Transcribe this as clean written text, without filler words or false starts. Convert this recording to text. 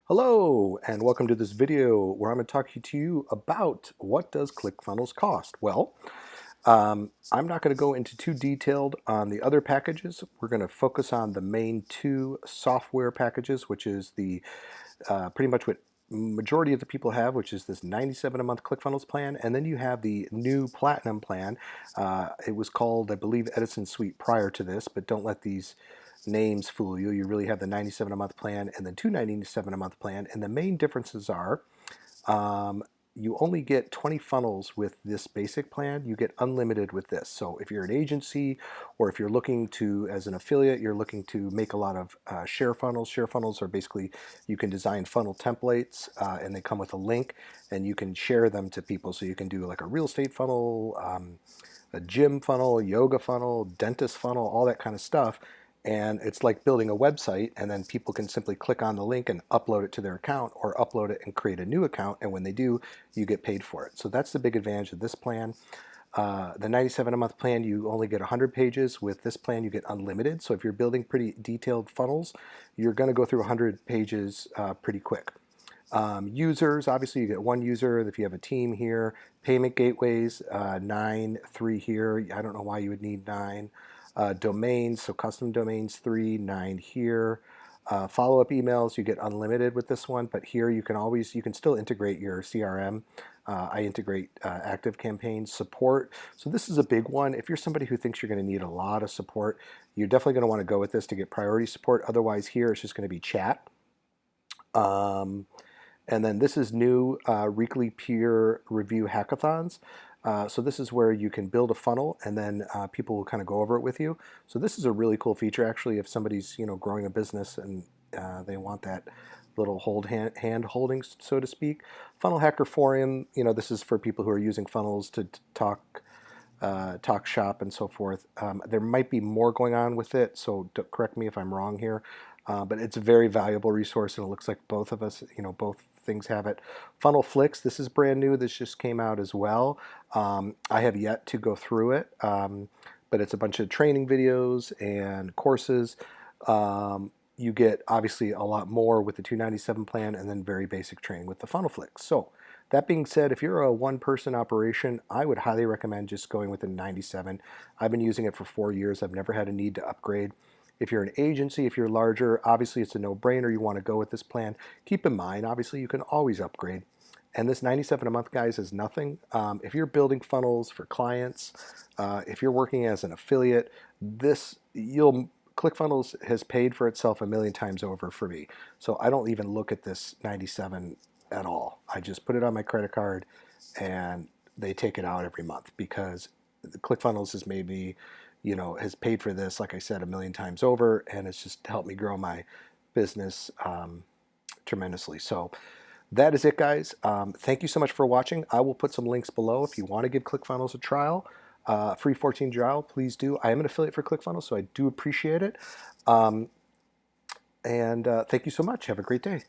Hello, and welcome to this video where I'm going to talk to you about what does ClickFunnels cost. Well, I'm not going to go into too detailed on the other packages. We're going to focus on the main two software packages, which is the pretty much what majority of the people have, which is this $97 a month ClickFunnels plan, and then you have the new Platinum plan. It was called, I believe, Edison Suite prior to this, but don't let these names fool you. You really have the 97 a month plan and the 297 a month plan, and the main differences are you only get 20 funnels with this basic plan. You get unlimited with this. So if you're an agency, or if you're looking to, as an affiliate, you're looking to make a lot of share funnels. Share funnels are basically, you can design funnel templates and they come with a link and you can share them to people. So you can do like a real estate funnel, a gym funnel, yoga funnel, dentist funnel, all that kind of stuff. And it's like building a website, and then people can simply click on the link and upload it to their account, or upload it and create a new account, and when they do, you get paid for it. So that's the big advantage of this plan. The 97 a month plan, you only get 100 pages. With this plan, you get unlimited. So if you're building pretty detailed funnels, you're going to go through 100 pages pretty quick. Users, obviously you get one user. If you have a team here, payment gateways, 9, 3 here. I don't know why you would need 9. Domains, so custom domains, 3, 9 here. Follow-up emails, you get unlimited with this one, but here you can still integrate your CRM. I integrate ActiveCampaign support. So this is a big one. If you're somebody who thinks you're going to need a lot of support, you're definitely going to want to go with this to get priority support. Otherwise, here it's just going to be chat. And then this is new weekly peer review hackathons. So this is where you can build a funnel, and then people will kind of go over it with you. So this is a really cool feature, actually, if somebody's growing a business and they want that little hand holding, so to speak. Funnel Hacker Forum, this is for people who are using funnels to talk shop and so forth. There might be more going on with it, so correct me if I'm wrong here. But it's a very valuable resource, and it looks like both of us, both things have it. Funnel Flicks, this is brand new. This just came out as well. I have yet to go through it, but it's a bunch of training videos and courses. You get obviously a lot more with the 297 plan, and then very basic training with the Funnel Flicks. So that being said, if you're a one-person operation, I would highly recommend just going with the 97. I've been using it for 4 years. I've never had a need to upgrade. If you're an agency, if you're larger, obviously it's a no-brainer. You want to go with this plan. Keep in mind, obviously, you can always upgrade. And this 97 a month, guys, is nothing. If you're building funnels for clients, if you're working as an affiliate, ClickFunnels has paid for itself 1,000,000 times over for me. So I don't even look at this 97 at all. I just put it on my credit card, and they take it out every month because ClickFunnels has made me, has paid for this, like I said, 1,000,000 times over, and it's just helped me grow my business tremendously. So that is it, guys. Thank you so much for watching. I will put some links below if you want to give ClickFunnels a trial, free 14 trial. Please do. I am an affiliate for ClickFunnels, so I do appreciate it. And thank you so much. Have a great day.